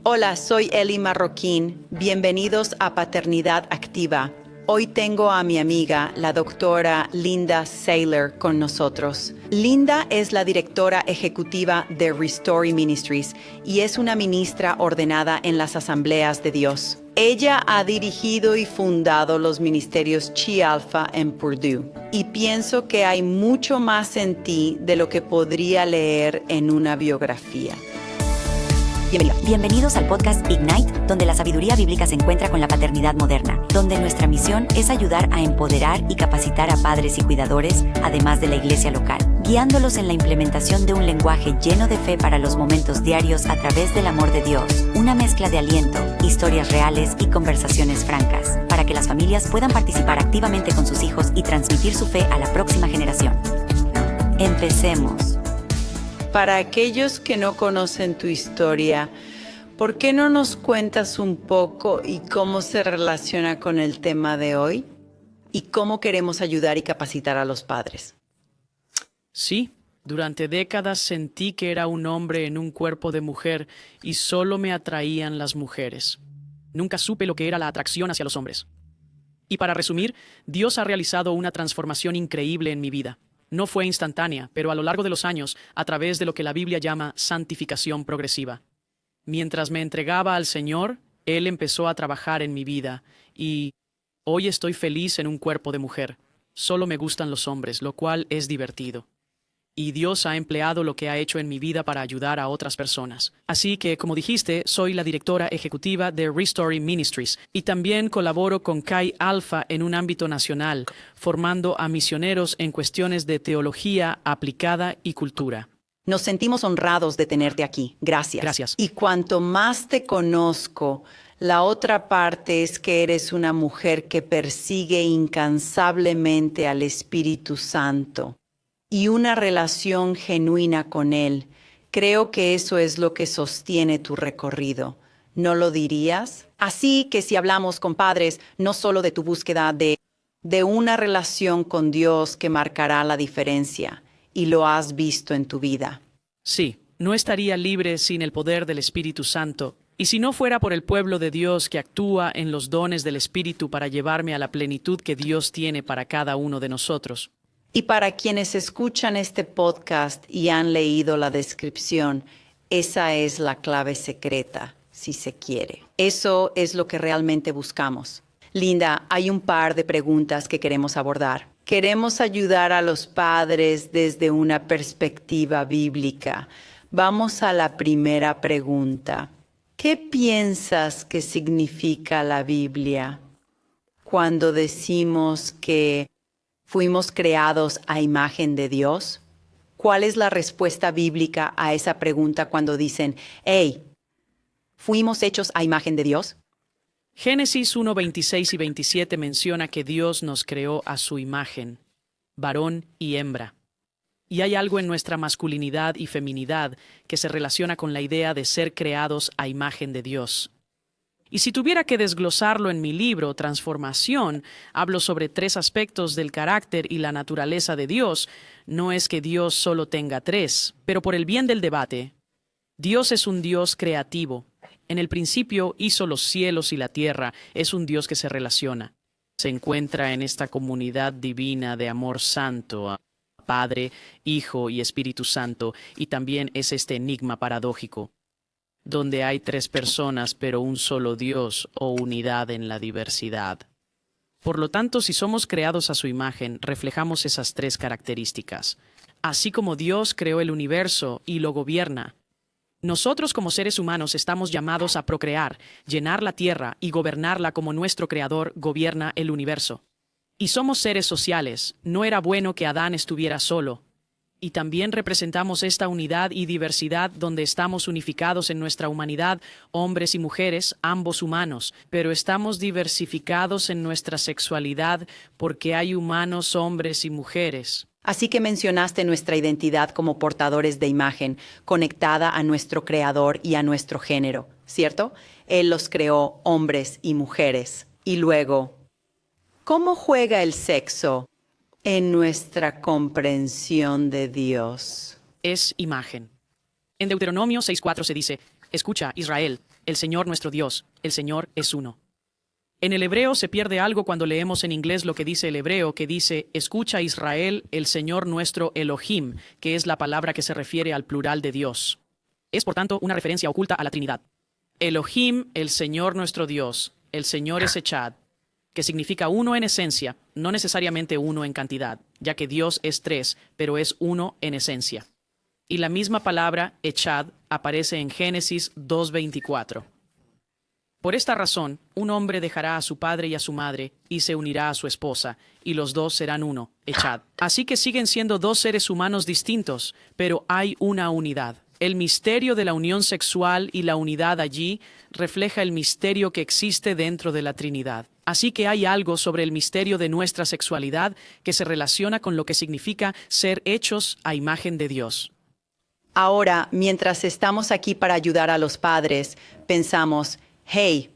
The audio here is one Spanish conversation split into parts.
Hola, soy Eli Marroquín. Bienvenidos a Paternidad Activa. Hoy tengo a mi amiga, la doctora Linda Saylor, con nosotros. Linda es la directora ejecutiva de Restory Ministries y es una ministra ordenada en las Asambleas de Dios. Ella ha dirigido y fundado los ministerios Chi Alpha en Purdue. Y pienso que hay mucho más en ti de lo que podría leer en una biografía. Bienvenidos al podcast Ignite, donde la sabiduría bíblica se encuentra con la paternidad moderna, donde nuestra misión es ayudar a empoderar y capacitar a padres y cuidadores, además de la iglesia local, guiándolos en la implementación de un lenguaje lleno de fe para los momentos diarios a través del amor de Dios, una mezcla de aliento, historias reales y conversaciones francas, para que las familias puedan participar activamente con sus hijos y transmitir su fe a la próxima generación. Empecemos. Para aquellos que no conocen tu historia, ¿por qué no nos cuentas un poco y cómo se relaciona con el tema de hoy? ¿Y cómo queremos ayudar y capacitar a los padres? Sí, durante décadas sentí que era un hombre en un cuerpo de mujer y solo me atraían las mujeres. Nunca supe lo que era la atracción hacia los hombres. Y para resumir, Dios ha realizado una transformación increíble en mi vida. No fue instantánea, pero a lo largo de los años, a través de lo que la Biblia llama santificación progresiva. Mientras me entregaba al Señor, Él empezó a trabajar en mi vida y hoy estoy feliz en un cuerpo de mujer. Solo me gustan los hombres, lo cual es divertido. Y Dios ha empleado lo que ha hecho en mi vida para ayudar a otras personas. Así que, como dijiste, soy la directora ejecutiva de Restory Ministries y también colaboro con Chi Alpha en un ámbito nacional, formando a misioneros en cuestiones de teología aplicada y cultura. Nos sentimos honrados de tenerte aquí. Gracias. Gracias. Y cuanto más te conozco, la otra parte es que eres una mujer que persigue incansablemente al Espíritu Santo y una relación genuina con Él. Creo que eso es lo que sostiene tu recorrido. ¿No lo dirías? Así que si hablamos con padres, no solo de tu búsqueda de una relación con Dios que marcará la diferencia, y lo has visto en tu vida. Sí, no estaría libre sin el poder del Espíritu Santo. Y si no fuera por el pueblo de Dios que actúa en los dones del Espíritu para llevarme a la plenitud que Dios tiene para cada uno de nosotros. Y para quienes escuchan este podcast y han leído la descripción, esa es la clave secreta, si se quiere. Eso es lo que realmente buscamos. Linda, hay un par de preguntas que queremos abordar. Queremos ayudar a los padres desde una perspectiva bíblica. Vamos a la primera pregunta. ¿Qué piensas que significa la Biblia cuando decimos que fuimos creados a imagen de Dios? ¿Cuál es la respuesta bíblica a esa pregunta cuando dicen, hey, ¿fuimos hechos a imagen de Dios? Génesis 1, 26 y 27 menciona que Dios nos creó a su imagen, varón y hembra. Y hay algo en nuestra masculinidad y feminidad que se relaciona con la idea de ser creados a imagen de Dios. Y si tuviera que desglosarlo en mi libro, Transformación, hablo sobre 3 aspectos del carácter y la naturaleza de Dios. No es que Dios solo tenga 3, pero por el bien del debate, Dios es un Dios creativo. En el principio hizo los cielos y la tierra. Es un Dios que se relaciona. Se encuentra en esta comunidad divina de amor santo, Padre, Hijo y Espíritu Santo, y también es este enigma paradójico, donde hay 3 personas pero un solo Dios o unidad en la diversidad. Por lo tanto, si somos creados a su imagen, reflejamos esas 3 características. Así como Dios creó el universo y lo gobierna, nosotros como seres humanos estamos llamados a procrear, llenar la tierra y gobernarla como nuestro Creador gobierna el universo. Y somos seres sociales, no era bueno que Adán estuviera solo. Y también representamos esta unidad y diversidad donde estamos unificados en nuestra humanidad, hombres y mujeres, ambos humanos, pero estamos diversificados en nuestra sexualidad porque hay humanos, hombres y mujeres. Así que mencionaste nuestra identidad como portadores de imagen, conectada a nuestro Creador y a nuestro género, ¿cierto? Él los creó hombres y mujeres. Y luego, ¿cómo juega el sexo en nuestra comprensión de Dios? Es imagen. En Deuteronomio 6:4 se dice, escucha, Israel, el Señor nuestro Dios, el Señor es uno. En el hebreo se pierde algo cuando leemos en inglés lo que dice el hebreo, que dice, escucha Israel, el Señor nuestro Elohim, que es la palabra que se refiere al plural de Dios. Es, por tanto, una referencia oculta a la Trinidad. Elohim, el Señor nuestro Dios, el Señor es Echad, que significa uno en esencia, no necesariamente uno en cantidad, ya que Dios es tres, pero es uno en esencia. Y la misma palabra, Echad, aparece en Génesis 2:24. Por esta razón, un hombre dejará a su padre y a su madre, y se unirá a su esposa, y los dos serán uno, Echad. Así que siguen siendo dos seres humanos distintos, pero hay una unidad. El misterio de la unión sexual y la unidad allí refleja el misterio que existe dentro de la Trinidad. Así que hay algo sobre el misterio de nuestra sexualidad que se relaciona con lo que significa ser hechos a imagen de Dios. Ahora, mientras estamos aquí para ayudar a los padres, pensamos, hey,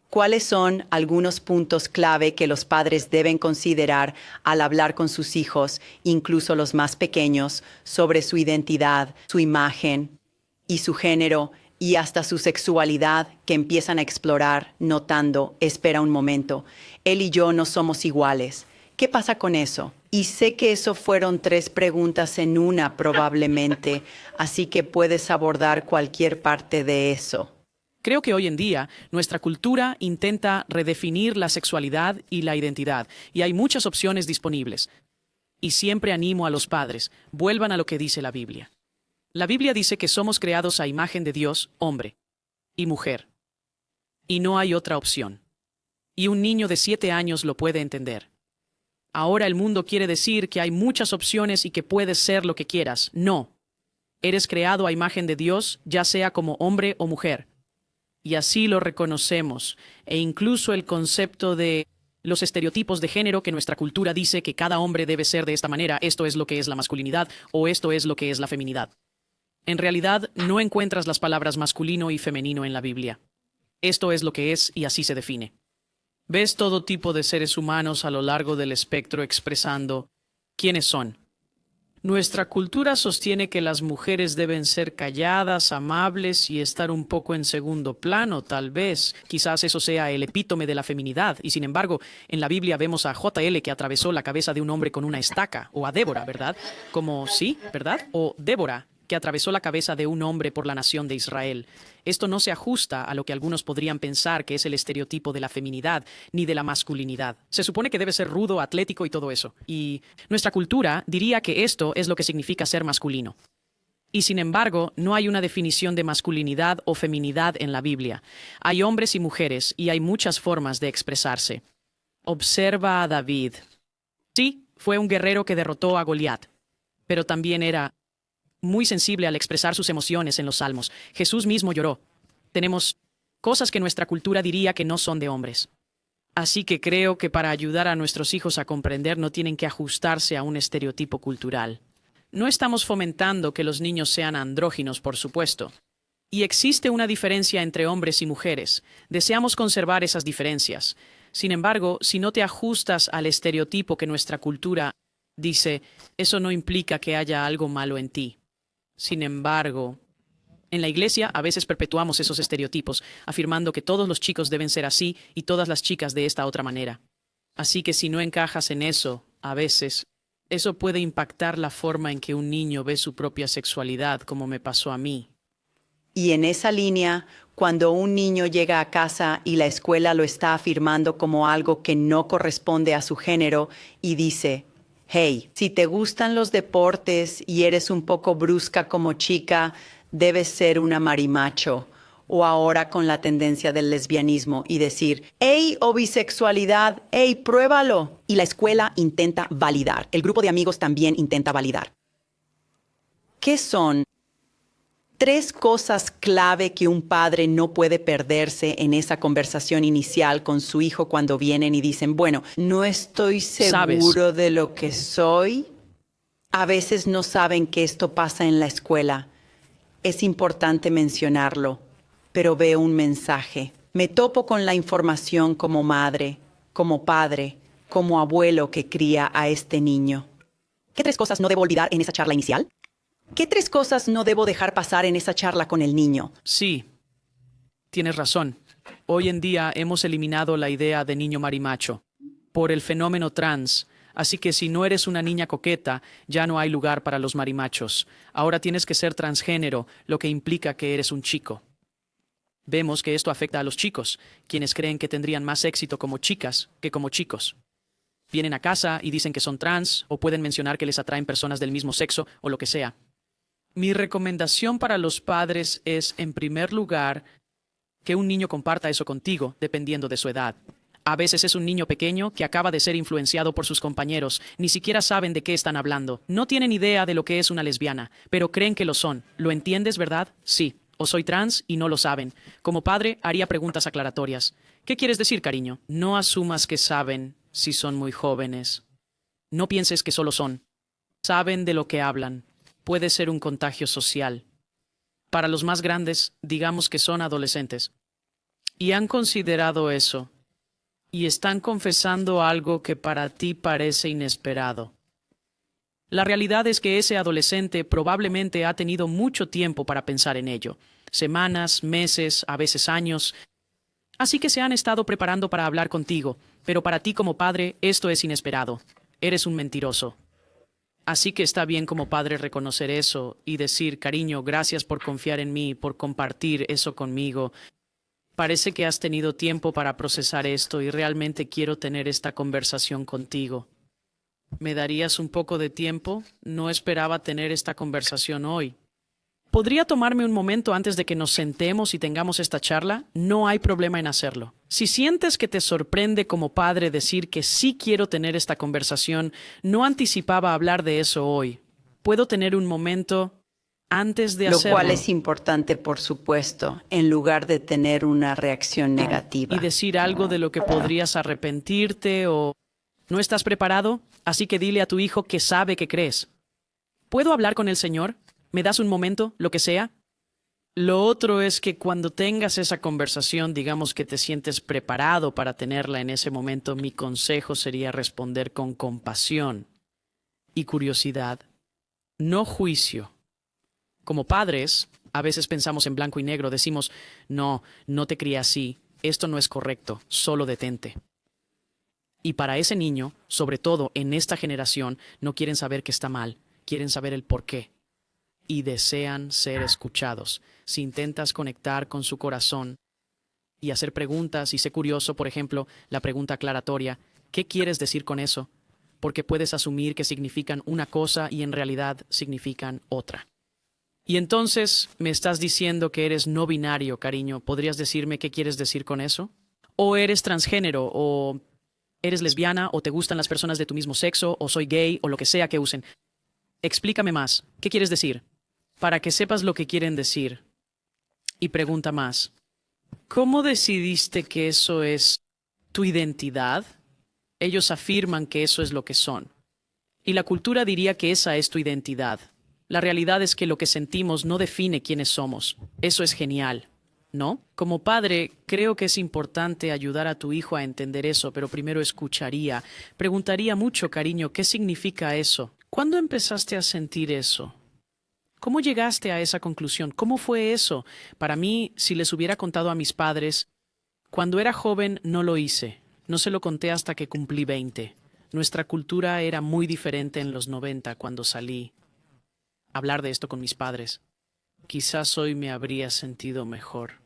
¿cuáles son algunos puntos clave que los padres deben considerar al hablar con sus hijos, incluso los más pequeños, sobre su identidad, su imagen y su género y hasta su sexualidad que empiezan a explorar, notando, espera un momento, él y yo no somos iguales? ¿Qué pasa con eso? Y sé que eso fueron 3 preguntas en una probablemente, así que puedes abordar cualquier parte de eso. Creo que hoy en día nuestra cultura intenta redefinir la sexualidad y la identidad, y hay muchas opciones disponibles. Y siempre animo a los padres, vuelvan a lo que dice la Biblia. La Biblia dice que somos creados a imagen de Dios, hombre y mujer. Y no hay otra opción. Y un niño de 7 años lo puede entender. Ahora el mundo quiere decir que hay muchas opciones y que puedes ser lo que quieras. No. Eres creado a imagen de Dios, ya sea como hombre o mujer. Y así lo reconocemos, e incluso el concepto de los estereotipos de género que nuestra cultura dice que cada hombre debe ser de esta manera, esto es lo que es la masculinidad o esto es lo que es la feminidad. En realidad, no encuentras las palabras masculino y femenino en la Biblia. Esto es lo que es y así se define. Ves todo tipo de seres humanos a lo largo del espectro expresando quiénes son. Nuestra cultura sostiene que las mujeres deben ser calladas, amables y estar un poco en segundo plano, tal vez. Quizás eso sea el epítome de la feminidad. Y sin embargo, en la Biblia vemos a JL que atravesó la cabeza de un hombre con una estaca. O a Débora, ¿verdad? Como sí, ¿verdad? O Débora, que atravesó la cabeza de un hombre por la nación de Israel. Esto no se ajusta a lo que algunos podrían pensar que es el estereotipo de la feminidad ni de la masculinidad. Se supone que debe ser rudo, atlético y todo eso. Y nuestra cultura diría que esto es lo que significa ser masculino. Y sin embargo, no hay una definición de masculinidad o feminidad en la Biblia. Hay hombres y mujeres y hay muchas formas de expresarse. Observa a David. Sí, fue un guerrero que derrotó a Goliat, pero también era muy sensible al expresar sus emociones en los salmos. Jesús mismo lloró. Tenemos cosas que nuestra cultura diría que no son de hombres. Así que creo que para ayudar a nuestros hijos a comprender no tienen que ajustarse a un estereotipo cultural. No estamos fomentando que los niños sean andróginos, por supuesto. Y existe una diferencia entre hombres y mujeres. Deseamos conservar esas diferencias. Sin embargo, si no te ajustas al estereotipo que nuestra cultura dice, eso no implica que haya algo malo en ti. Sin embargo, en la iglesia a veces perpetuamos esos estereotipos, afirmando que todos los chicos deben ser así y todas las chicas de esta otra manera. Así que si no encajas en eso, a veces, eso puede impactar la forma en que un niño ve su propia sexualidad, como me pasó a mí. Y en esa línea, cuando un niño llega a casa y la escuela lo está afirmando como algo que no corresponde a su género y dice, hey, si te gustan los deportes y eres un poco brusca como chica, debes ser una marimacho. O ahora con la tendencia del lesbianismo y decir, hey, o bisexualidad, hey, pruébalo. Y la escuela intenta validar. El grupo de amigos también intenta validar. ¿Qué son 3 cosas clave que un padre no puede perderse en esa conversación inicial con su hijo cuando vienen y dicen, bueno, no estoy seguro de lo que soy? A veces no saben que esto pasa en la escuela. Es importante mencionarlo, pero veo un mensaje. Me topo con la información como madre, como padre, como abuelo que cría a este niño. ¿Qué 3 cosas no debo olvidar en esa charla inicial? ¿Qué 3 cosas no debo dejar pasar en esa charla con el niño? Sí. Tienes razón. Hoy en día hemos eliminado la idea de niño marimacho por el fenómeno trans, así que si no eres una niña coqueta, ya no hay lugar para los marimachos. Ahora tienes que ser transgénero, lo que implica que eres un chico. Vemos que esto afecta a los chicos, quienes creen que tendrían más éxito como chicas que como chicos. Vienen a casa y dicen que son trans, o pueden mencionar que les atraen personas del mismo sexo, o lo que sea. Mi recomendación para los padres es, en primer lugar, que un niño comparta eso contigo, dependiendo de su edad. A veces es un niño pequeño que acaba de ser influenciado por sus compañeros, ni siquiera saben de qué están hablando, no tienen idea de lo que es una lesbiana, pero creen que lo son. ¿Lo entiendes, verdad? Sí. O soy trans y no lo saben. Como padre, haría preguntas aclaratorias. ¿Qué quieres decir, cariño? No asumas que saben si son muy jóvenes. No pienses que solo son. Saben de lo que hablan. Puede ser un contagio social. Para los más grandes, digamos que son adolescentes. Y han considerado eso. Y están confesando algo que para ti parece inesperado. La realidad es que ese adolescente probablemente ha tenido mucho tiempo para pensar en ello. Semanas, meses, a veces años. Así que se han estado preparando para hablar contigo. Pero para ti como padre, esto es inesperado. Eres un mentiroso. Así que está bien como padre reconocer eso y decir, cariño, gracias por confiar en mí, por compartir eso conmigo. Parece que has tenido tiempo para procesar esto y realmente quiero tener esta conversación contigo. ¿Me darías un poco de tiempo? No esperaba tener esta conversación hoy. ¿Podría tomarme un momento antes de que nos sentemos y tengamos esta charla? No hay problema en hacerlo. Si sientes que te sorprende como padre decir que sí quiero tener esta conversación, no anticipaba hablar de eso hoy. ¿Puedo tener un momento antes de hacerlo? Lo cual es importante, por supuesto, en lugar de tener una reacción negativa. Y decir algo de lo que podrías arrepentirte o... ¿No estás preparado? Así que dile a tu hijo que sabe que crees. ¿Puedo hablar con el Señor? ¿Me das un momento, lo que sea? Lo otro es que cuando tengas esa conversación, digamos que te sientes preparado para tenerla en ese momento, mi consejo sería responder con compasión y curiosidad, no juicio. Como padres, a veces pensamos en blanco y negro, decimos, no te crié así, esto no es correcto, solo detente. Y para ese niño, sobre todo en esta generación, no quieren saber que está mal, quieren saber el por qué. Y desean ser escuchados. Si intentas conectar con su corazón y hacer preguntas y sé curioso, por ejemplo, la pregunta aclaratoria, ¿qué quieres decir con eso? Porque puedes asumir que significan una cosa y en realidad significan otra. Y entonces me estás diciendo que eres no binario, cariño. ¿Podrías decirme qué quieres decir con eso? ¿O eres transgénero? ¿O eres lesbiana? ¿O te gustan las personas de tu mismo sexo? ¿O soy gay? ¿O lo que sea que usen? Explícame más. ¿Qué quieres decir? Para que sepas lo que quieren decir. Y pregunta más. ¿Cómo decidiste que eso es tu identidad? Ellos afirman que eso es lo que son. Y la cultura diría que esa es tu identidad. La realidad es que lo que sentimos no define quiénes somos. Eso es genial, ¿no? Como padre, creo que es importante ayudar a tu hijo a entender eso, pero primero escucharía. Preguntaría mucho, cariño, ¿qué significa eso? ¿Cuándo empezaste a sentir eso? ¿Cómo llegaste a esa conclusión? ¿Cómo fue eso? Para mí, si les hubiera contado a mis padres, cuando era joven no lo hice. No se lo conté hasta que cumplí 20. Nuestra cultura era muy diferente en los 90 cuando salí. Hablar de esto con mis padres. Quizás hoy me habría sentido mejor.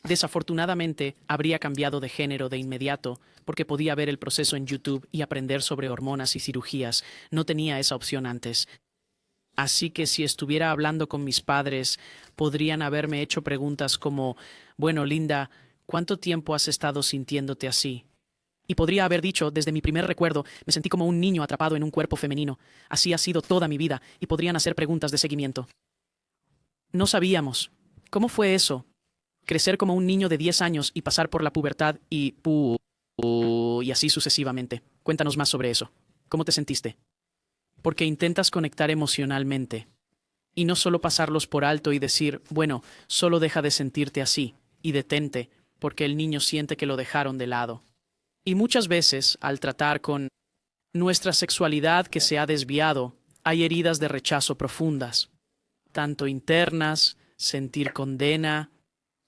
Desafortunadamente, habría cambiado de género de inmediato porque podía ver el proceso en YouTube y aprender sobre hormonas y cirugías. No tenía esa opción antes. Así que si estuviera hablando con mis padres, podrían haberme hecho preguntas como, bueno, Linda, ¿cuánto tiempo has estado sintiéndote así? Y podría haber dicho, desde mi primer recuerdo, me sentí como un niño atrapado en un cuerpo femenino. Así ha sido toda mi vida, y podrían hacer preguntas de seguimiento. No sabíamos. ¿Cómo fue eso? Crecer como un niño de 10 años y pasar por la pubertad y así sucesivamente. Cuéntanos más sobre eso. ¿Cómo te sentiste? Porque intentas conectar emocionalmente. Y no solo pasarlos por alto y decir, bueno, solo deja de sentirte así, y detente, porque el niño siente que lo dejaron de lado. Y muchas veces, al tratar con nuestra sexualidad que se ha desviado, hay heridas de rechazo profundas, tanto internas, sentir condena,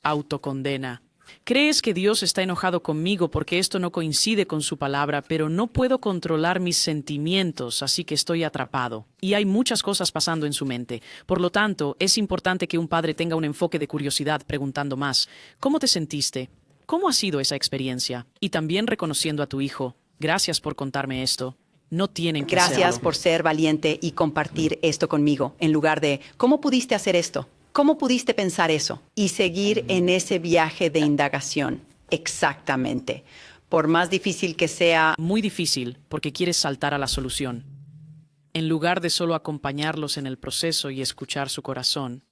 Autocondena. Crees que Dios está enojado conmigo porque esto no coincide con su palabra, pero no puedo controlar mis sentimientos, así que estoy atrapado. Y hay muchas cosas pasando en su mente. Por lo tanto, es importante que un padre tenga un enfoque de curiosidad preguntando más. ¿Cómo te sentiste? ¿Cómo ha sido esa experiencia? Y también reconociendo a tu hijo. Gracias por contarme esto. No tienen que Gracias hacerlo. por ser valiente y compartir esto conmigo, en lugar de ¿cómo pudiste hacer esto? ¿Cómo pudiste pensar eso? Y seguir en ese viaje de indagación. Exactamente. Por más difícil que sea, Muy difícil porque quieres saltar a la solución. En lugar de solo acompañarlos en el proceso y escuchar su corazón.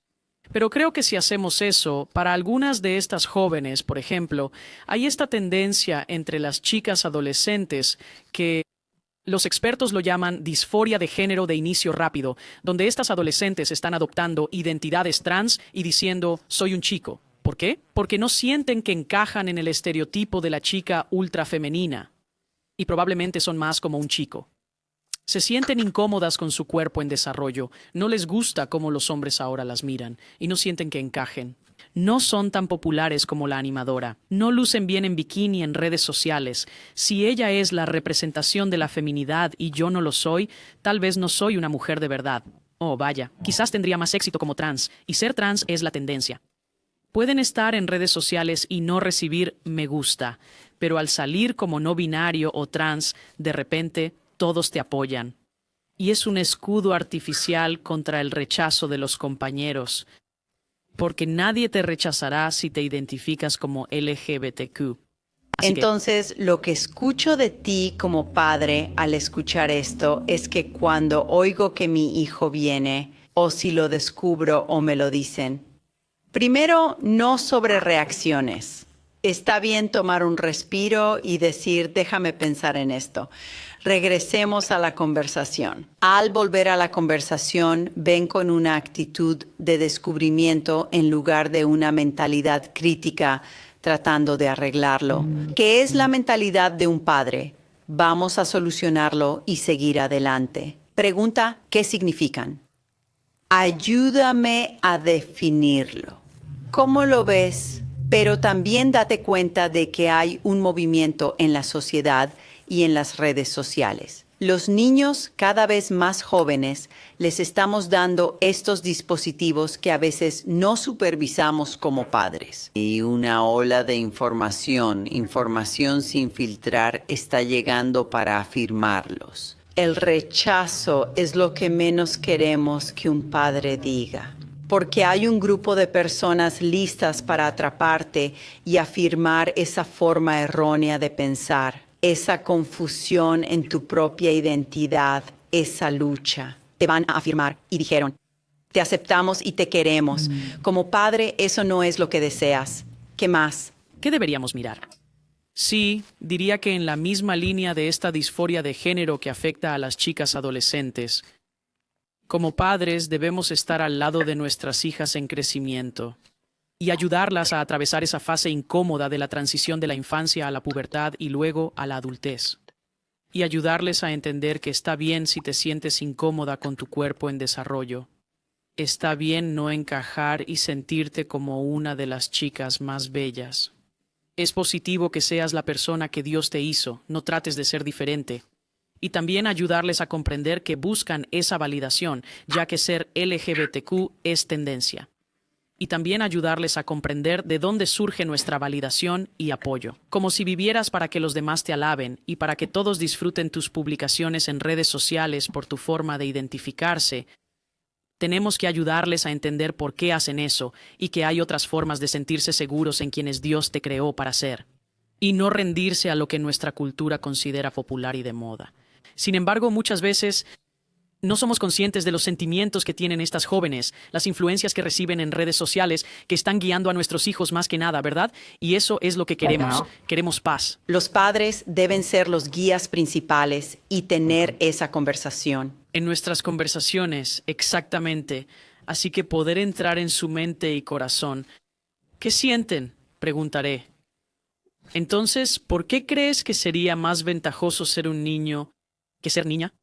Pero creo que si hacemos eso, para algunas de estas jóvenes, por ejemplo, hay esta tendencia entre las chicas adolescentes que los expertos lo llaman disforia de género de inicio rápido, donde estas adolescentes están adoptando identidades trans y diciendo soy un chico. ¿Por qué? Porque no sienten que encajan en el estereotipo de la chica ultra femenina y probablemente son más como un chico. Se sienten incómodas con su cuerpo en desarrollo, no les gusta cómo los hombres ahora las miran y no sienten que encajen. No son tan populares como la animadora, no lucen bien en bikini en redes sociales. Si ella es la representación de la feminidad y yo no lo soy, tal vez no soy una mujer de verdad. Oh, vaya, quizás tendría más éxito como trans, y ser trans es la tendencia. Pueden estar en redes sociales y no recibir me gusta, pero al salir como no binario o trans, de repente todos te apoyan. Y es un escudo artificial contra el rechazo de los compañeros, porque nadie te rechazará si te identificas como LGBTQ. Así que, entonces lo que escucho de ti como padre al escuchar esto es que cuando oigo que mi hijo viene, o si lo descubro o me lo dicen, primero, no sobre reacciones. Está bien tomar un respiro y decir, déjame pensar en esto. Regresemos a la conversación. Al volver a la conversación, ven con una actitud de descubrimiento en lugar de una mentalidad crítica tratando de arreglarlo. ¿Qué es la mentalidad de un padre? Vamos a solucionarlo y seguir adelante. Pregunta, ¿qué significan? Ayúdame a definirlo. ¿Cómo lo ves? Pero también date cuenta de que hay un movimiento en la sociedad y en las redes sociales. Los niños cada vez más jóvenes les estamos dando estos dispositivos que a veces no supervisamos como padres. Y una ola de información sin filtrar, está llegando para afirmarlos. El rechazo es lo que menos queremos que un padre diga. Porque hay un grupo de personas listas para atraparte y afirmar esa forma errónea de pensar, esa confusión en tu propia identidad, esa lucha. Te van a afirmar y dijeron, te aceptamos y te queremos. Como padre, eso no es lo que deseas. ¿Qué más? ¿qué deberíamos mirar? Sí, diría que en la misma línea de esta disforia de género que afecta a las chicas adolescentes, como padres debemos estar al lado de nuestras hijas en crecimiento y ayudarlas a atravesar esa fase incómoda de la transición de la infancia a la pubertad y luego a la adultez. Y ayudarles a entender que está bien si te sientes incómoda con tu cuerpo en desarrollo. Está bien no encajar y sentirte como una de las chicas más bellas. Es positivo que seas la persona que Dios te hizo, no trates de ser diferente. Y también ayudarles a comprender que buscan esa validación, ya que ser LGBTQ es tendencia. Y también ayudarles a comprender de dónde surge nuestra validación y apoyo. Como si vivieras para que los demás te alaben y para que todos disfruten tus publicaciones en redes sociales por tu forma de identificarse. Tenemos que ayudarles a entender por qué hacen eso y que hay otras formas de sentirse seguros en quienes Dios te creó para ser. Y no rendirse a lo que nuestra cultura considera popular y de moda. Sin embargo, muchas veces no somos conscientes de los sentimientos que tienen estas jóvenes, las influencias que reciben en redes sociales que están guiando a nuestros hijos más que nada, ¿verdad? Y eso es lo que queremos. Queremos paz. Los padres deben ser los guías principales y tener esa conversación. En nuestras conversaciones, exactamente. Así que poder entrar en su mente y corazón. ¿Qué sienten? Preguntaré. Entonces, ¿por qué crees que sería más ventajoso ser un niño que ser niña?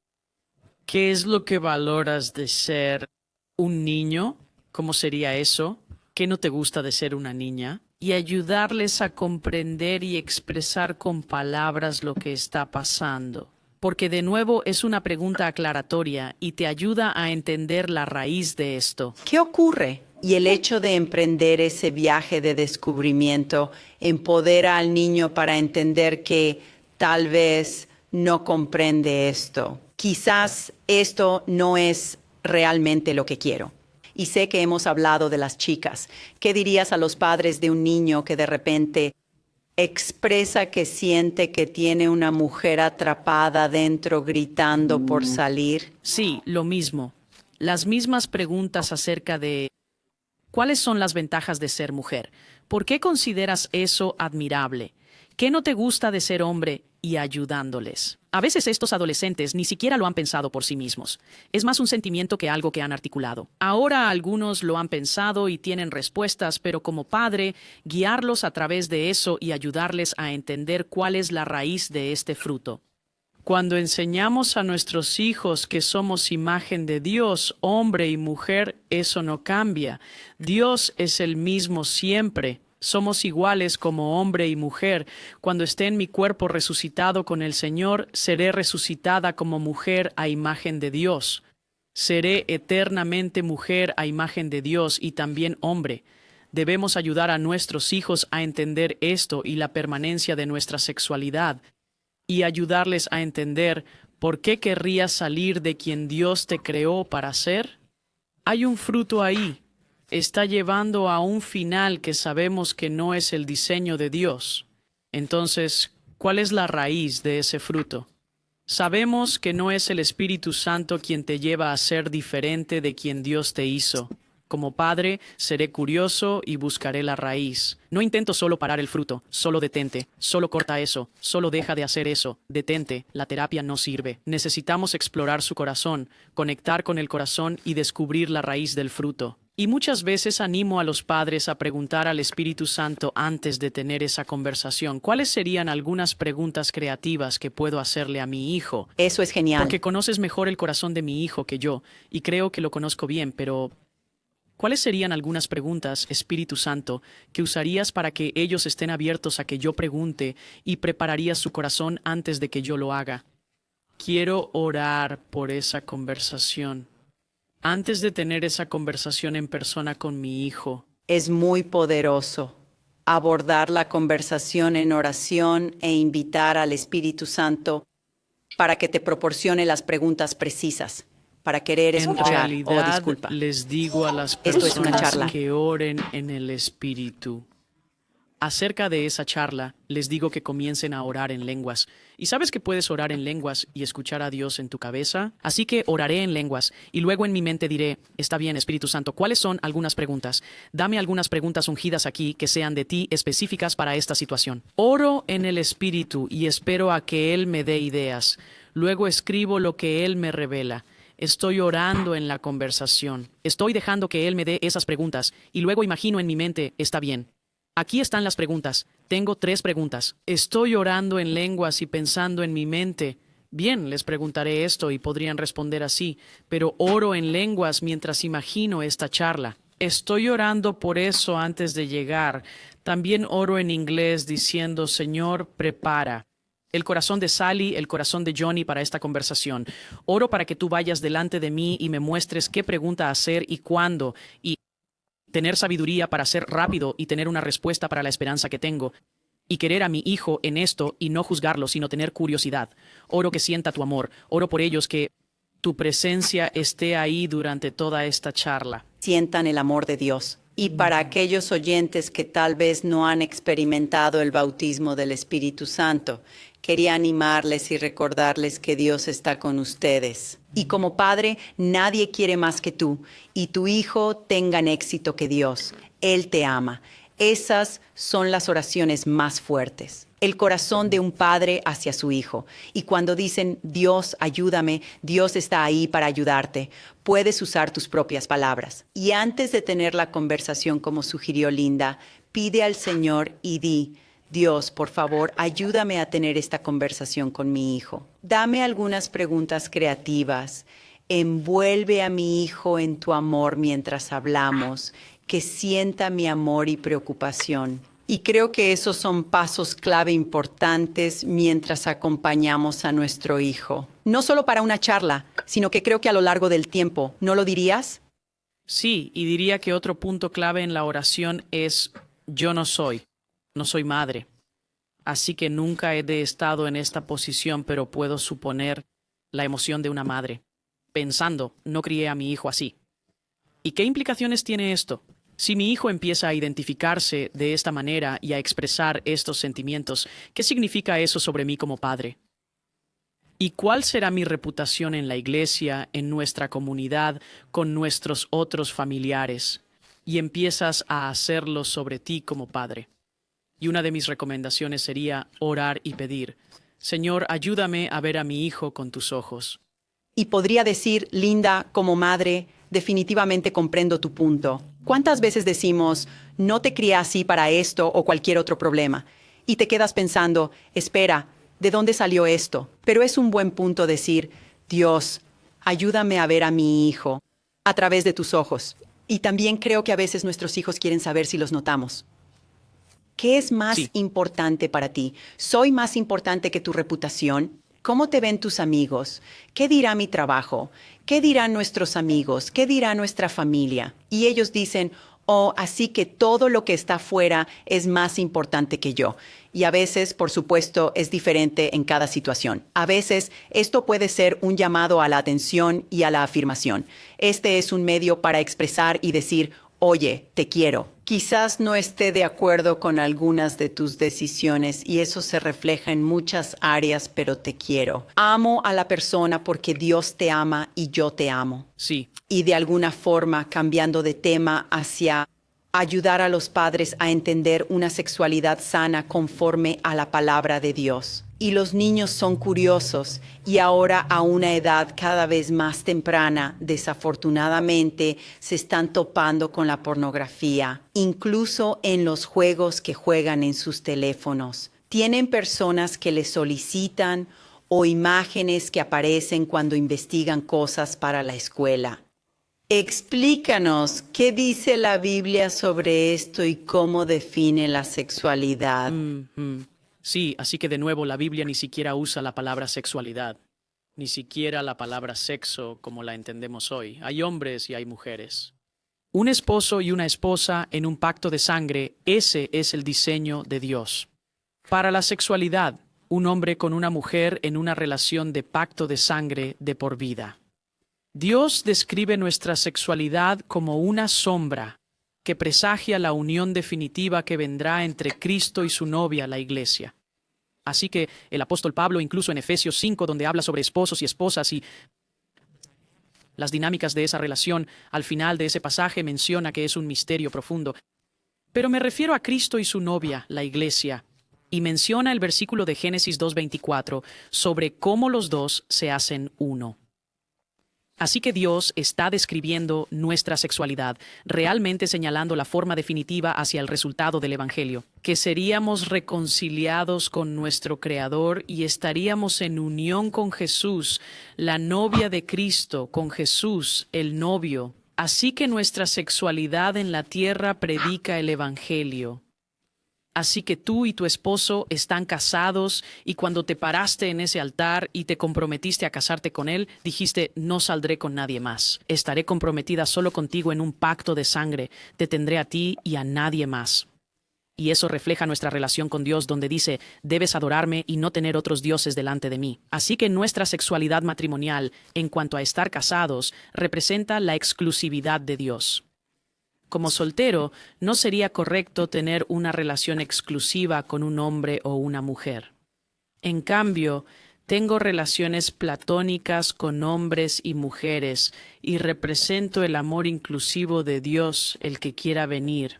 ¿Qué es lo que valoras de ser un niño? ¿Cómo sería eso? ¿Qué no te gusta de ser una niña? Y ayudarles a comprender y expresar con palabras lo que está pasando. Porque de nuevo es una pregunta aclaratoria y te ayuda a entender la raíz de esto. ¿Qué ocurre? Y el hecho de emprender ese viaje de descubrimiento empodera al niño para entender que tal vez no comprende esto. Quizás esto no es realmente lo que quiero. Y sé que hemos hablado de las chicas. ¿Qué dirías a los padres de un niño que de repente expresa que siente que tiene una mujer atrapada dentro gritando por salir? Sí, lo mismo. Las mismas preguntas acerca de ¿cuáles son las ventajas de ser mujer? ¿Por qué consideras eso admirable? ¿Qué no te gusta de ser hombre? Y ayudándoles. A veces estos adolescentes ni siquiera lo han pensado por sí mismos. Es más un sentimiento que algo que han articulado. Ahora algunos lo han pensado y tienen respuestas, pero como padre, guiarlos a través de eso y ayudarles a entender cuál es la raíz de este fruto. Cuando enseñamos a nuestros hijos que somos imagen de Dios, hombre y mujer, eso no cambia. Dios es el mismo siempre. Somos iguales como hombre y mujer. Cuando esté en mi cuerpo resucitado con el Señor, seré resucitada como mujer a imagen de Dios. Seré eternamente mujer a imagen de Dios y también hombre. Debemos ayudar a nuestros hijos a entender esto y la permanencia de nuestra sexualidad, y ayudarles a entender por qué querrías salir de quien Dios te creó para ser. Hay un fruto ahí. Está llevando a un final que sabemos que no es el diseño de Dios. Entonces, ¿cuál es la raíz de ese fruto? Sabemos que no es el Espíritu Santo quien te lleva a ser diferente de quien Dios te hizo. Como padre, seré curioso y buscaré la raíz. No intento solo parar el fruto, solo detente, solo corta eso, solo deja de hacer eso, detente, la terapia no sirve. Necesitamos explorar su corazón, conectar con el corazón y descubrir la raíz del fruto. Y muchas veces animo a los padres a preguntar al Espíritu Santo antes de tener esa conversación. ¿Cuáles serían algunas preguntas creativas que puedo hacerle a mi hijo? Eso es genial. Porque conoces mejor el corazón de mi hijo que yo, y creo que lo conozco bien, pero ¿cuáles serían algunas preguntas, Espíritu Santo, que usarías para que ellos estén abiertos a que yo pregunte y prepararías su corazón antes de que yo lo haga? Quiero orar por esa conversación. Antes de tener esa conversación en persona con mi hijo. Es muy poderoso abordar la conversación en oración e invitar al Espíritu Santo para que te proporcione las preguntas precisas, para querer En escuchar. realidad, Disculpa. les digo a las Esto es una personas charla. que oren en el Espíritu. Acerca de esa charla, les digo que comiencen a orar en lenguas. ¿Y sabes que puedes orar en lenguas y escuchar a Dios en tu cabeza? Así que oraré en lenguas y luego en mi mente diré, está bien, Espíritu Santo, ¿cuáles son algunas preguntas? Dame algunas preguntas ungidas aquí que sean de ti específicas para esta situación. Oro en el Espíritu y espero a que Él me dé ideas. Luego escribo lo que Él me revela. Estoy orando en la conversación. Estoy dejando que Él me dé esas preguntas y luego imagino en mi mente, está bien. Aquí están las preguntas. Tengo 3 preguntas. Estoy orando en lenguas y pensando en mi mente. Bien, les preguntaré esto y podrían responder así, pero oro en lenguas mientras imagino esta charla. Estoy orando por eso antes de llegar. También oro en inglés diciendo, Señor, prepara el corazón de Sally, el corazón de Johnny para esta conversación. Oro para que tú vayas delante de mí y me muestres qué pregunta hacer y cuándo, y tener sabiduría para ser rápido y tener una respuesta para la esperanza que tengo. Y querer a mi hijo en esto y no juzgarlo, sino tener curiosidad. Oro que sienta tu amor. Oro por ellos que tu presencia esté ahí durante toda esta charla. Sientan el amor de Dios. Y para aquellos oyentes que tal vez no han experimentado el bautismo del Espíritu Santo, quería animarles y recordarles que Dios está con ustedes. Y como padre, nadie quiere más que tú y tu hijo tengan éxito que Dios. Él te ama. Esas son las oraciones más fuertes. El corazón de un padre hacia su hijo. Y cuando dicen, Dios, ayúdame, Dios está ahí para ayudarte. Puedes usar tus propias palabras. Y antes de tener la conversación como sugirió Linda, pide al Señor y di, Dios, por favor, ayúdame a tener esta conversación con mi hijo. Dame algunas preguntas creativas. Envuelve a mi hijo en tu amor mientras hablamos que sienta mi amor y preocupación. Y creo que esos son pasos clave importantes mientras acompañamos a nuestro hijo. No solo para una charla, sino que creo que a lo largo del tiempo. ¿No lo dirías? Sí, y diría que otro punto clave en la oración es yo no soy madre. Así que nunca he estado en esta posición, pero puedo suponer la emoción de una madre, pensando, no crié a mi hijo así. ¿Y qué implicaciones tiene esto? Si mi hijo empieza a identificarse de esta manera y a expresar estos sentimientos, ¿qué significa eso sobre mí como padre? ¿Y cuál será mi reputación en la iglesia, en nuestra comunidad, con nuestros otros familiares? Y empiezas a hacerlo sobre ti como padre. Y una de mis recomendaciones sería orar y pedir, Señor, ayúdame a ver a mi hijo con tus ojos. Y podría decir, Linda, como madre, definitivamente comprendo tu punto. ¿Cuántas veces decimos, no te crié así para esto o cualquier otro problema? Y te quedas pensando, espera, ¿de dónde salió esto? Pero es un buen punto decir, Dios, ayúdame a ver a mi hijo a través de tus ojos. Y también creo que a veces nuestros hijos quieren saber si los notamos. ¿Qué es más Sí. importante para ti? ¿Soy más importante que tu reputación? ¿Cómo te ven tus amigos? ¿Qué dirá mi trabajo? ¿Qué dirán nuestros amigos? ¿Qué dirá nuestra familia? Y ellos dicen, oh, así que todo lo que está afuera es más importante que yo. Y a veces, por supuesto, es diferente en cada situación. A veces, esto puede ser un llamado a la atención y a la afirmación. Este es un medio para expresar y decir, oye, te quiero. Quizás no esté de acuerdo con algunas de tus decisiones y eso se refleja en muchas áreas, pero te quiero. Amo a la persona porque Dios te ama y yo te amo. Sí, Y de alguna forma, cambiando de tema hacia ayudar a los padres a entender una sexualidad sana conforme a la palabra de Dios. Y los niños son curiosos y ahora a una edad cada vez más temprana, desafortunadamente, se están topando con la pornografía, incluso en los juegos que juegan en sus teléfonos. Tienen personas que les solicitan o imágenes que aparecen cuando investigan cosas para la escuela. Explícanos qué dice la Biblia sobre esto y cómo define la sexualidad. sí, así que de nuevo la Biblia ni siquiera usa la palabra sexualidad, ni siquiera la palabra sexo como la entendemos hoy. Hay hombres y hay mujeres. Un esposo y una esposa en un pacto de sangre, ese es el diseño de Dios. Para la sexualidad, un hombre con una mujer en una relación de pacto de sangre de por vida. Dios describe nuestra sexualidad como una sombra que presagia la unión definitiva que vendrá entre Cristo y su novia, la Iglesia. Así que el apóstol Pablo, incluso en Efesios 5, donde habla sobre esposos y esposas y las dinámicas de esa relación, al final de ese pasaje menciona que es un misterio profundo. Pero me refiero a Cristo y su novia, la Iglesia, y menciona el versículo de Génesis 2:24 sobre cómo los dos se hacen uno. Así que Dios está describiendo nuestra sexualidad, realmente señalando la forma definitiva hacia el resultado del Evangelio, que seríamos reconciliados con nuestro Creador y estaríamos en unión con Jesús, la novia de Cristo, con Jesús, el novio. Así que nuestra sexualidad en la tierra predica el Evangelio. Así que tú y tu esposo están casados y cuando te paraste en ese altar y te comprometiste a casarte con él, dijiste, no saldré con nadie más. Estaré comprometida solo contigo en un pacto de sangre. Te tendré a ti y a nadie más. Y eso refleja nuestra relación con Dios, donde dice, debes adorarme y no tener otros dioses delante de mí. Así que nuestra sexualidad matrimonial, en cuanto a estar casados, representa la exclusividad de Dios. Como soltero, no sería correcto tener una relación exclusiva con un hombre o una mujer. En cambio, tengo relaciones platónicas con hombres y mujeres y represento el amor inclusivo de Dios, el que quiera venir.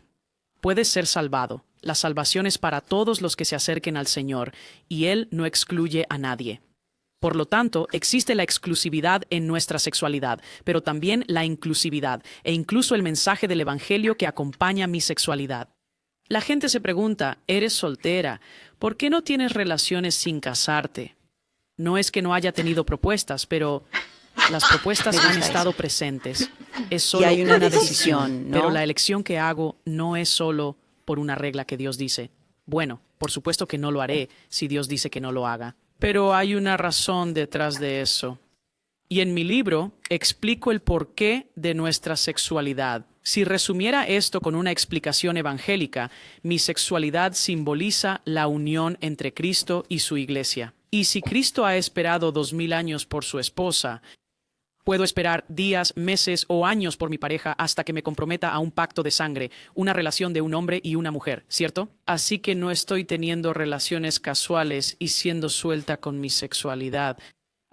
Puedes ser salvado. La salvación es para todos los que se acerquen al Señor, y Él no excluye a nadie. Por lo tanto, existe la exclusividad en nuestra sexualidad, pero también la inclusividad, e incluso el mensaje del Evangelio que acompaña mi sexualidad. La gente se pregunta, ¿eres soltera? ¿Por qué no tienes relaciones sin casarte? No es que no haya tenido propuestas, pero Las propuestas Me han gusta estado eso. presentes. Es Y solo hay una decisión, decisión, ¿no? pero la elección que hago no es solo por una regla que Dios dice. Bueno, por supuesto que no lo haré si Dios dice que no lo haga, pero hay una razón detrás de eso. Y en mi libro explico el porqué de nuestra sexualidad. Si resumiera esto con una explicación evangélica, mi sexualidad simboliza la unión entre Cristo y su iglesia. Y si Cristo ha esperado 2000 años por su esposa, puedo esperar días, meses o años por mi pareja hasta que me comprometa a un pacto de sangre, una relación de un hombre y una mujer, ¿cierto? Así que no estoy teniendo relaciones casuales y siendo suelta con mi sexualidad.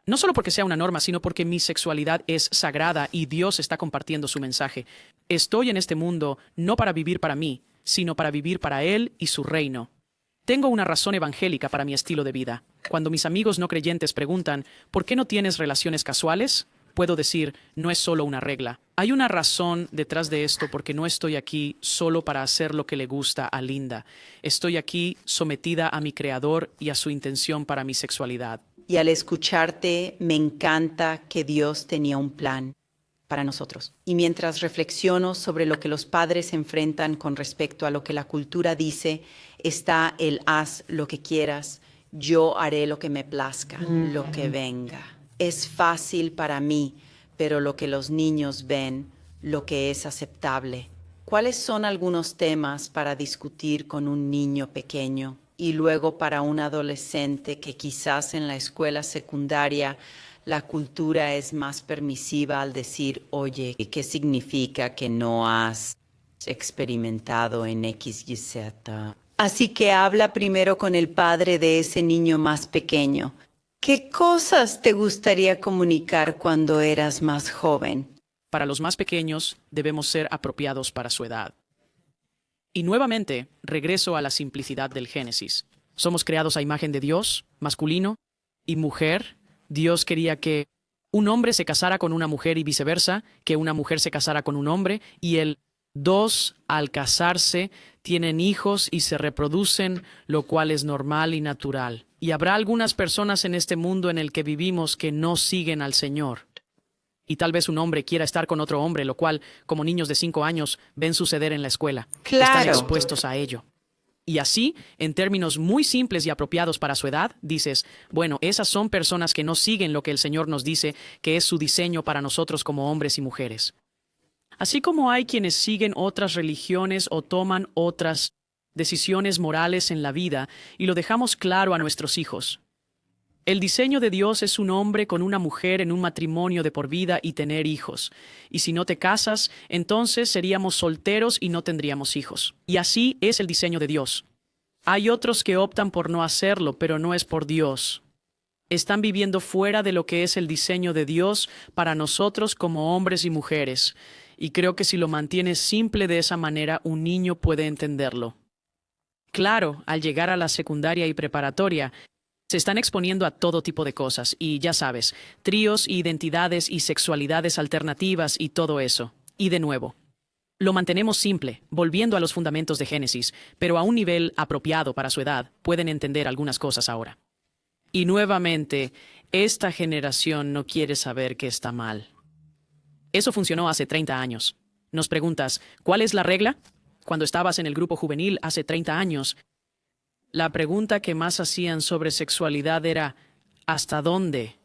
No solo porque sea una norma, sino porque mi sexualidad es sagrada y Dios está compartiendo su mensaje. Estoy en este mundo no para vivir para mí, sino para vivir para Él y su reino. Tengo una razón evangélica para mi estilo de vida. Cuando mis amigos no creyentes preguntan, ¿por qué no tienes relaciones casuales? Puedo decir, no es solo una regla. Hay una razón detrás de esto porque no estoy aquí solo para hacer lo que le gusta a Linda. Estoy aquí sometida a mi Creador y a su intención para mi sexualidad. Y al escucharte, me encanta que Dios tenía un plan para nosotros. Y mientras reflexiono sobre lo que los padres enfrentan con respecto a lo que la cultura dice, está el haz lo que quieras, yo haré lo que me plazca, lo que venga. Es fácil para mí, pero lo que los niños ven, lo que es aceptable. ¿Cuáles son algunos temas para discutir con un niño pequeño? Y luego para un adolescente que quizás en la escuela secundaria la cultura es más permisiva al decir, oye, ¿qué significa que no has experimentado en X, Y, Z? Así que habla primero con el padre de ese niño más pequeño. ¿Qué cosas te gustaría comunicar cuando eras más joven? Para los más pequeños, debemos ser apropiados para su edad. Y nuevamente, regreso a la simplicidad del Génesis. Somos creados a imagen de Dios, masculino y mujer. Dios quería que un hombre se casara con una mujer y viceversa, que una mujer se casara con un hombre, y el dos, al casarse, tienen hijos y se reproducen, lo cual es normal y natural. Y habrá algunas personas en este mundo en el que vivimos que no siguen al Señor. Y tal vez un hombre quiera estar con otro hombre, lo cual, como niños de 5 años, ven suceder en la escuela. Claro. Están expuestos a ello. Y así, en términos muy simples y apropiados para su edad, dices, bueno, esas son personas que no siguen lo que el Señor nos dice que es su diseño para nosotros como hombres y mujeres. Así como hay quienes siguen otras religiones o toman otras decisiones morales en la vida, y lo dejamos claro a nuestros hijos. El diseño de Dios es un hombre con una mujer en un matrimonio de por vida y tener hijos. Y si no te casas, entonces seríamos solteros y no tendríamos hijos. Y así es el diseño de Dios. Hay otros que optan por no hacerlo, pero no es por Dios. Están viviendo fuera de lo que es el diseño de Dios para nosotros como hombres y mujeres. Y creo que si lo mantienes simple de esa manera, un niño puede entenderlo. Claro, al llegar a la secundaria y preparatoria, se están exponiendo a todo tipo de cosas y, ya sabes, tríos, identidades y sexualidades alternativas y todo eso. Y de nuevo, lo mantenemos simple, volviendo a los fundamentos de Génesis, pero a un nivel apropiado para su edad, pueden entender algunas cosas ahora. Y nuevamente, esta generación no quiere saber que está mal. Eso funcionó hace 30 años. Nos preguntas, ¿cuál es la regla? Cuando estabas en el grupo juvenil hace 30 años, la pregunta que más hacían sobre sexualidad era, ¿hasta dónde?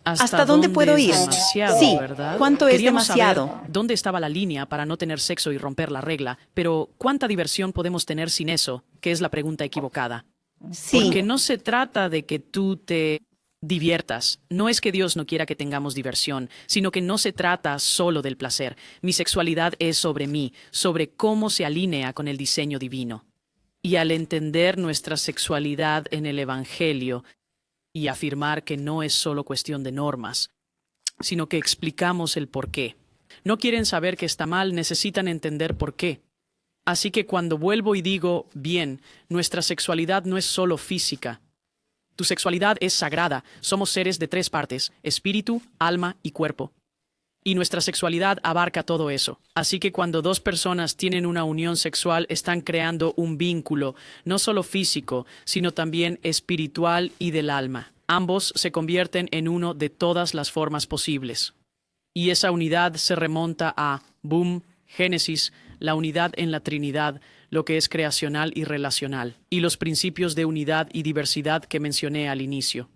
¿Hasta dónde puedo es ir? demasiado, Sí, ¿verdad? ¿cuánto es Queríamos demasiado? saber dónde estaba la línea para no tener sexo y romper la regla, pero ¿cuánta diversión podemos tener sin eso? Que es la pregunta equivocada. Sí. Porque no se trata de que tú te diviertas. No es que Dios no quiera que tengamos diversión, sino que no se trata solo del placer. Mi sexualidad es sobre mí, sobre cómo se alinea con el diseño divino. Y al entender nuestra sexualidad en el Evangelio y afirmar que no es solo cuestión de normas, sino que explicamos el por qué. No quieren saber que está mal, necesitan entender por qué. Así que cuando vuelvo y digo, bien, nuestra sexualidad no es solo física. Tu sexualidad es sagrada. Somos seres de 3 partes, espíritu, alma y cuerpo. Y nuestra sexualidad abarca todo eso. Así que cuando 2 personas tienen una unión sexual, están creando un vínculo, no solo físico, sino también espiritual y del alma. Ambos se convierten en uno de todas las formas posibles. Y esa unidad se remonta a, Génesis, la unidad en la Trinidad, lo que es creacional y relacional, y los principios de unidad y diversidad que mencioné al inicio.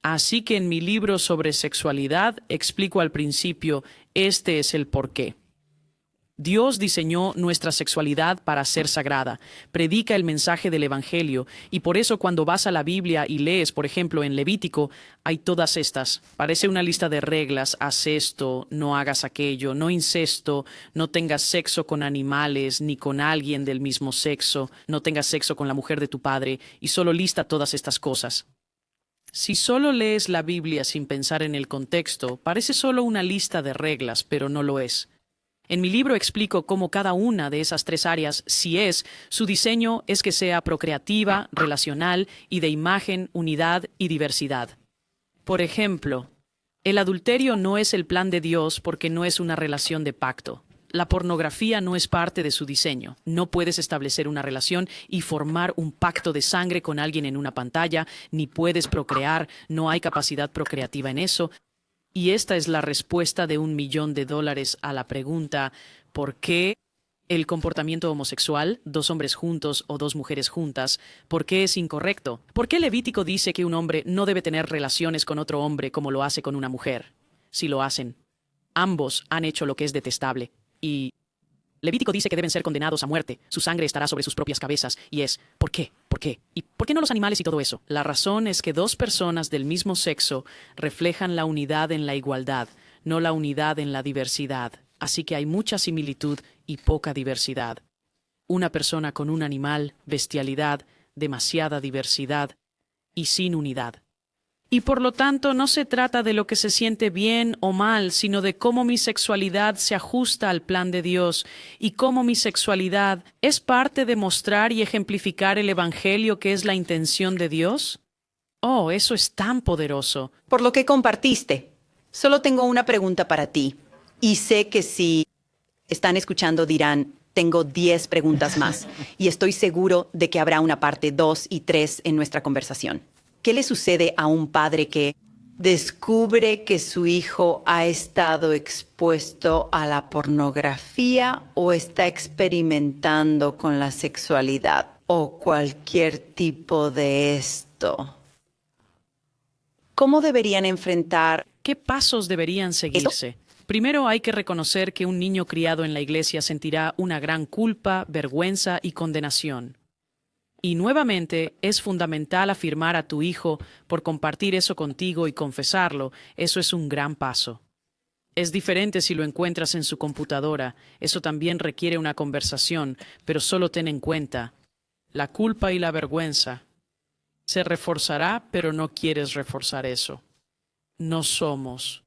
Así que en mi libro sobre sexualidad explico al principio, este es el porqué. Dios diseñó nuestra sexualidad para ser sagrada, predica el mensaje del Evangelio, y por eso cuando vas a la Biblia y lees, por ejemplo, en Levítico, hay todas estas. Parece una lista de reglas: haz esto, no hagas aquello, no incesto, no tengas sexo con animales ni con alguien del mismo sexo, no tengas sexo con la mujer de tu padre, y solo lista todas estas cosas. Si solo lees la Biblia sin pensar en el contexto, parece solo una lista de reglas, pero no lo es. En mi libro explico cómo cada una de esas tres áreas, su diseño es que sea procreativa, relacional y de imagen, unidad y diversidad. Por ejemplo, el adulterio no es el plan de Dios porque no es una relación de pacto. La pornografía no es parte de su diseño. No puedes establecer una relación y formar un pacto de sangre con alguien en una pantalla, ni puedes procrear, no hay capacidad procreativa en eso. Y esta es la respuesta de $1.000.000 a la pregunta, ¿por qué el comportamiento homosexual, 2 hombres juntos o 2 mujeres juntas, por qué es incorrecto? ¿Por qué Levítico dice que un hombre no debe tener relaciones con otro hombre como lo hace con una mujer? Si lo hacen, ambos han hecho lo que es detestable. Y Levítico dice que deben ser condenados a muerte, su sangre estará sobre sus propias cabezas, y es, ¿por qué? ¿Por qué? ¿Y por qué no los animales y todo eso? La razón es que 2 personas del mismo sexo reflejan la unidad en la igualdad, no la unidad en la diversidad, así que hay mucha similitud y poca diversidad. Una persona con un animal, bestialidad, demasiada diversidad y sin unidad. Y por lo tanto no se trata de lo que se siente bien o mal, sino de cómo mi sexualidad se ajusta al plan de Dios y cómo mi sexualidad es parte de mostrar y ejemplificar el Evangelio que es la intención de Dios. Oh, eso es tan poderoso. Por lo que compartiste, solo tengo una pregunta para ti. Y sé que si están escuchando dirán, tengo 10 preguntas más. Y estoy seguro de que habrá una parte 2 y 3 en nuestra conversación. ¿Qué le sucede a un padre que descubre que su hijo ha estado expuesto a la pornografía o está experimentando con la sexualidad o cualquier tipo de esto? ¿Cómo deberían enfrentar? ¿Qué pasos deberían seguirse? Primero hay que reconocer que un niño criado en la iglesia sentirá una gran culpa, vergüenza y condenación. Y nuevamente, es fundamental afirmar a tu hijo por compartir eso contigo y confesarlo. Eso es un gran paso. Es diferente si lo encuentras en su computadora. Eso también requiere una conversación, pero solo ten en cuenta, la culpa y la vergüenza se reforzará, pero no quieres reforzar eso. No somos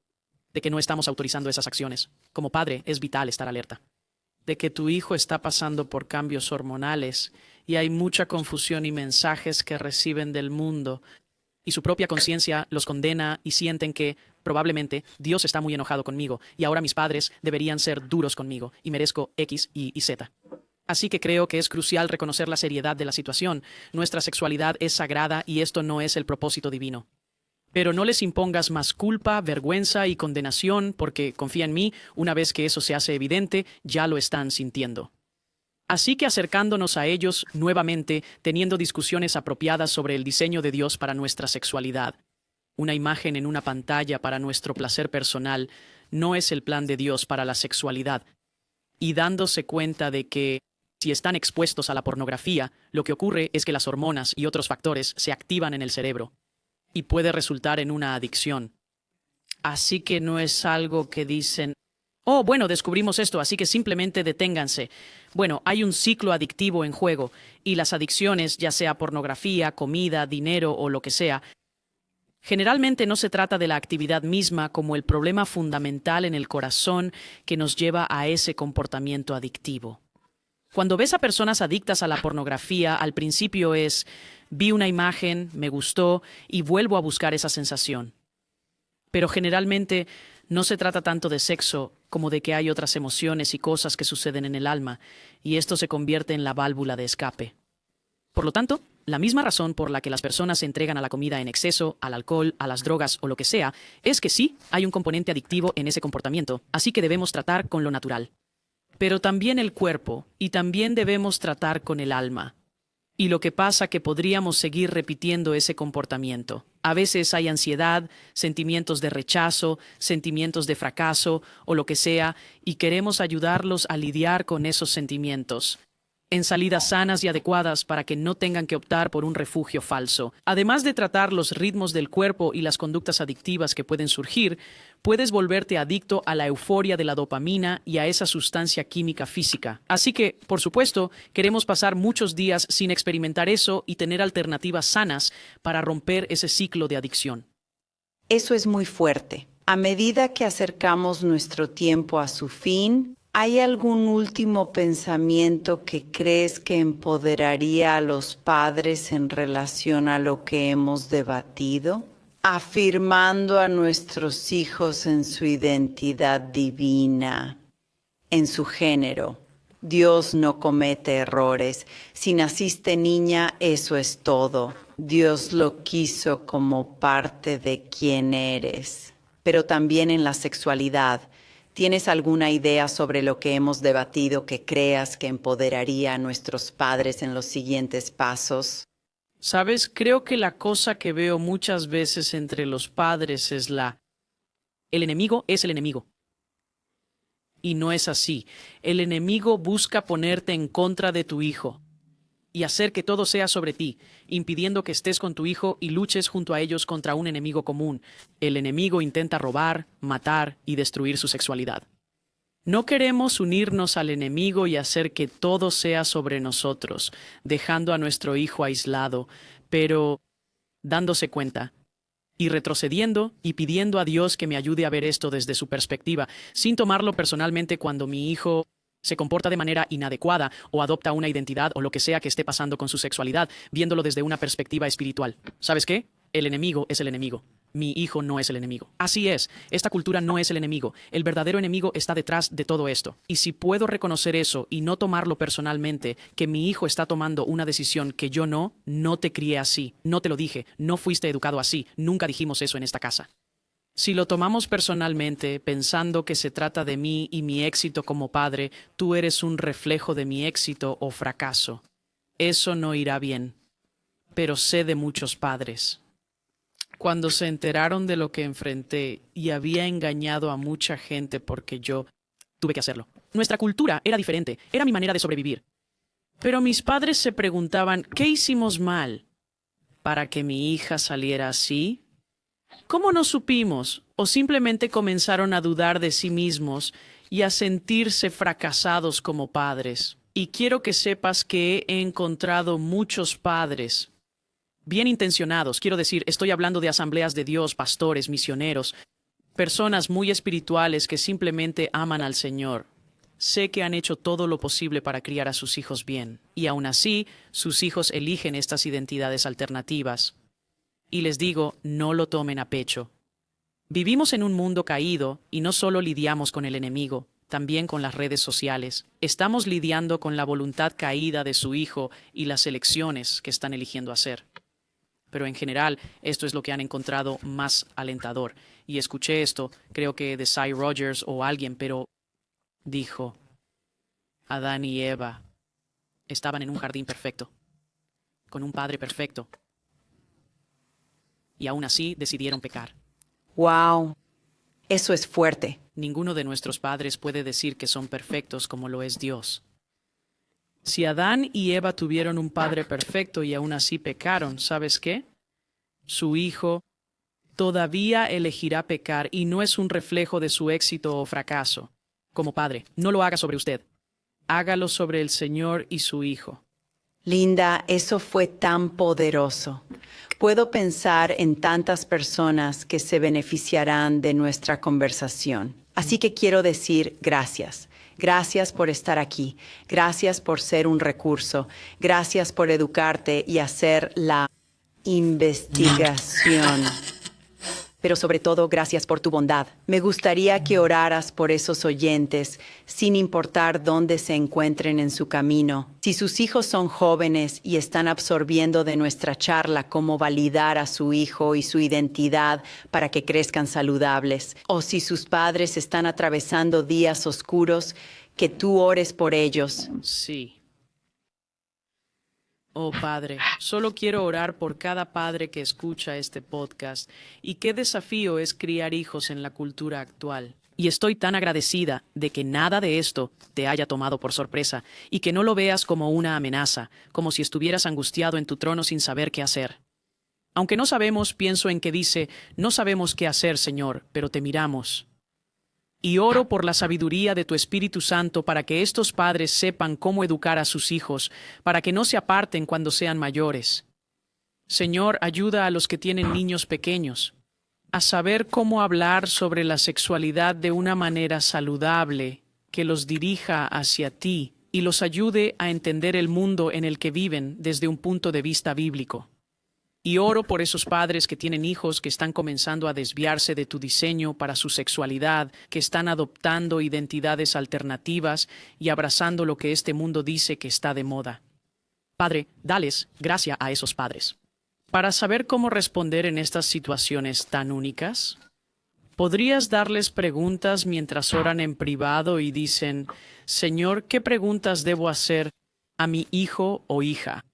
de que no estamos autorizando esas acciones. Como padre, es vital estar alerta de que tu hijo está pasando por cambios hormonales y hay mucha confusión y mensajes que reciben del mundo y su propia conciencia los condena y sienten que probablemente Dios está muy enojado conmigo y ahora mis padres deberían ser duros conmigo y merezco X, Y Z. Así que creo que es crucial reconocer la seriedad de la situación. Nuestra sexualidad es sagrada y esto no es el propósito divino. Pero no les impongas más culpa, vergüenza y condenación porque, confía en mí, una vez que eso se hace evidente, ya lo están sintiendo. Así que acercándonos a ellos nuevamente, teniendo discusiones apropiadas sobre el diseño de Dios para nuestra sexualidad. Una imagen en una pantalla para nuestro placer personal no es el plan de Dios para la sexualidad. Y dándose cuenta de que, si están expuestos a la pornografía, lo que ocurre es que las hormonas y otros factores se activan en el cerebro y puede resultar en una adicción. Así que no es algo que dicen, oh, bueno, descubrimos esto, así que simplemente deténganse. Bueno, hay un ciclo adictivo en juego, y las adicciones, ya sea pornografía, comida, dinero o lo que sea, generalmente no se trata de la actividad misma como el problema fundamental en el corazón que nos lleva a ese comportamiento adictivo. Cuando ves a personas adictas a la pornografía, al principio es, vi una imagen, me gustó y vuelvo a buscar esa sensación. Pero generalmente no se trata tanto de sexo como de que hay otras emociones y cosas que suceden en el alma, y esto se convierte en la válvula de escape. Por lo tanto, La misma razón por la que las personas se entregan a la comida en exceso, al alcohol, a las drogas o lo que sea, es que sí, hay un componente adictivo en ese comportamiento, así que debemos tratar con lo natural. Pero también el cuerpo, y también debemos tratar con el alma. Y lo que pasa que podríamos seguir repitiendo ese comportamiento. A veces hay ansiedad, sentimientos de rechazo, sentimientos de fracaso o lo que sea, y queremos ayudarlos a lidiar con esos sentimientos en salidas sanas y adecuadas para que no tengan que optar por un refugio falso. Además de tratar los ritmos del cuerpo y las conductas adictivas que pueden surgir, puedes volverte adicto a la euforia de la dopamina y a esa sustancia química física. Así que, por supuesto, queremos pasar muchos días sin experimentar eso y tener alternativas sanas para romper ese ciclo de adicción. Eso es muy fuerte. A medida que acercamos nuestro tiempo a su fin, ¿hay algún último pensamiento que crees que empoderaría a los padres en relación a lo que hemos debatido? Afirmando a nuestros hijos en su identidad divina, en su género. Dios no comete errores. Si naciste niña, eso es todo. Dios lo quiso como parte de quien eres. Pero también en la sexualidad. ¿Tienes alguna idea sobre lo que hemos debatido que creas que empoderaría a nuestros padres en los siguientes pasos? ¿Sabes? Creo que la cosa que veo muchas veces entre los padres es el enemigo es el enemigo. Y no es así. El enemigo busca ponerte en contra de tu hijo y hacer que todo sea sobre ti, impidiendo que estés con tu hijo y luches junto a ellos contra un enemigo común. El enemigo intenta robar, matar y destruir su sexualidad. No queremos unirnos al enemigo y hacer que todo sea sobre nosotros, dejando a nuestro hijo aislado, pero dándose cuenta y retrocediendo y pidiendo a Dios que me ayude a ver esto desde su perspectiva, sin tomarlo personalmente cuando mi hijo se comporta de manera inadecuada o adopta una identidad o lo que sea que esté pasando con su sexualidad, viéndolo desde una perspectiva espiritual. ¿Sabes qué? El enemigo es el enemigo. Mi hijo no es el enemigo. Así es, esta cultura no es el enemigo. El verdadero enemigo está detrás de todo esto. Y si puedo reconocer eso y no tomarlo personalmente, que mi hijo está tomando una decisión que yo no te crié así, no te lo dije, no fuiste educado así, nunca dijimos eso en esta casa. Si lo tomamos personalmente, pensando que se trata de mí y mi éxito como padre, tú eres un reflejo de mi éxito o fracaso. Eso no irá bien. Pero sé de muchos padres. Cuando se enteraron de lo que enfrenté y había engañado a mucha gente porque yo tuve que hacerlo. Nuestra cultura era diferente, era mi manera de sobrevivir. Pero mis padres se preguntaban, ¿qué hicimos mal para que mi hija saliera así? ¿Cómo no supimos? ¿O simplemente comenzaron a dudar de sí mismos y a sentirse fracasados como padres? Y quiero que sepas que he encontrado muchos padres bien intencionados. Quiero decir, estoy hablando de asambleas de Dios, pastores, misioneros, personas muy espirituales que simplemente aman al Señor. Sé que han hecho todo lo posible para criar a sus hijos bien, y aún así, sus hijos eligen estas identidades alternativas. Y les digo, no lo tomen a pecho. Vivimos en un mundo caído y no solo lidiamos con el enemigo, también con las redes sociales. Estamos lidiando con la voluntad caída de su hijo y las elecciones que están eligiendo hacer. Pero en general, esto es lo que han encontrado más alentador. Y escuché esto, creo que de Sy Rogers o alguien, pero dijo, Adán y Eva estaban en un jardín perfecto, con un padre perfecto. Y aún así decidieron pecar. ¡Wow! Eso es fuerte. Ninguno de nuestros padres puede decir que son perfectos como lo es Dios. Si Adán y Eva tuvieron un padre perfecto y aún así pecaron, ¿sabes qué? Su hijo todavía elegirá pecar y no es un reflejo de su éxito o fracaso. Como padre, no lo haga sobre usted. Hágalo sobre el Señor y su hijo. Linda, eso fue tan poderoso. Puedo pensar en tantas personas que se beneficiarán de nuestra conversación. Así que quiero decir gracias. Gracias por estar aquí. Gracias por ser un recurso. Gracias por educarte y hacer la investigación. pero sobre todo gracias por tu bondad. Me gustaría que oraras por esos oyentes, sin importar dónde se encuentren en su camino. Si sus hijos son jóvenes y están absorbiendo de nuestra charla cómo validar a su hijo y su identidad para que crezcan saludables, o si sus padres están atravesando días oscuros, que tú ores por ellos. Sí. Oh Padre, solo quiero orar por cada padre que escucha este podcast y qué desafío es criar hijos en la cultura actual. Y estoy tan agradecida de que nada de esto te haya tomado por sorpresa y que no lo veas como una amenaza, como si estuvieras angustiado en tu trono sin saber qué hacer. Aunque no sabemos, pienso en que dice, no sabemos qué hacer, Señor, pero te miramos. Y oro por la sabiduría de tu Espíritu Santo para que estos padres sepan cómo educar a sus hijos, para que no se aparten cuando sean mayores. Señor, ayuda a los que tienen niños pequeños a saber cómo hablar sobre la sexualidad de una manera saludable, que los dirija hacia ti y los ayude a entender el mundo en el que viven desde un punto de vista bíblico. Y oro por esos padres que tienen hijos que están comenzando a desviarse de tu diseño para su sexualidad, que están adoptando identidades alternativas y abrazando lo que este mundo dice que está de moda. Padre, dales gracia a esos padres. Para saber cómo responder en estas situaciones tan únicas, ¿podrías darles preguntas mientras oran en privado y dicen, Señor, ¿qué preguntas debo hacer a mi hijo o hija?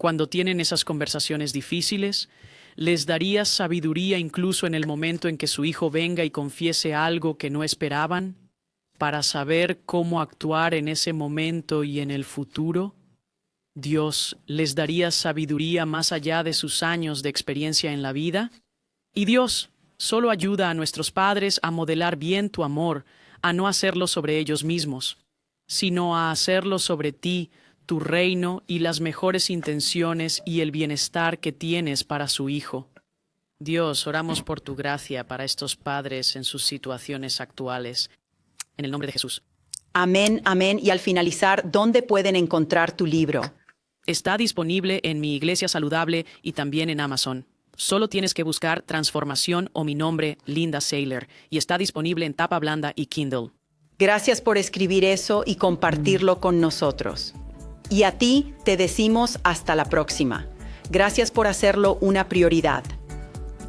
Cuando tienen esas conversaciones difíciles, ¿les darías sabiduría incluso en el momento en que su hijo venga y confiese algo que no esperaban, para saber cómo actuar en ese momento y en el futuro? Dios, ¿les daría sabiduría más allá de sus años de experiencia en la vida? Y Dios, solo ayuda a nuestros padres a modelar bien tu amor, a no hacerlo sobre ellos mismos, sino a hacerlo sobre ti, tu reino y las mejores intenciones y el bienestar que tienes para su hijo. Dios, oramos por tu gracia para estos padres en sus situaciones actuales. En el nombre de Jesús. Amén, amén. Y al finalizar, ¿dónde pueden encontrar tu libro? Está disponible en Mi Iglesia Saludable y también en Amazon. Solo tienes que buscar Transformación o mi nombre, Linda Saylor, y está disponible en tapa blanda y Kindle. Gracias por escribir eso y compartirlo con nosotros. Y a ti te decimos hasta la próxima. Gracias por hacerlo una prioridad.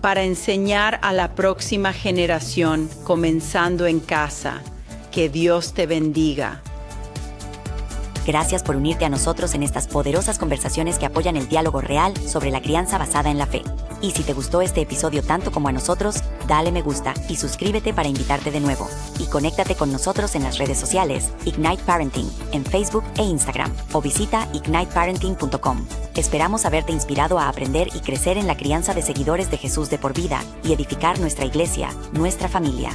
Para enseñar a la próxima generación, comenzando en casa, que Dios te bendiga. Gracias por unirte a nosotros en estas poderosas conversaciones que apoyan el diálogo real sobre la crianza basada en la fe. Y si te gustó este episodio tanto como a nosotros, dale me gusta y suscríbete para invitarte de nuevo. Y conéctate con nosotros en las redes sociales, Ignite Parenting, en Facebook e Instagram, o visita igniteparenting.com. Esperamos haberte inspirado a aprender y crecer en la crianza de seguidores de Jesús de por vida y edificar nuestra iglesia, nuestra familia.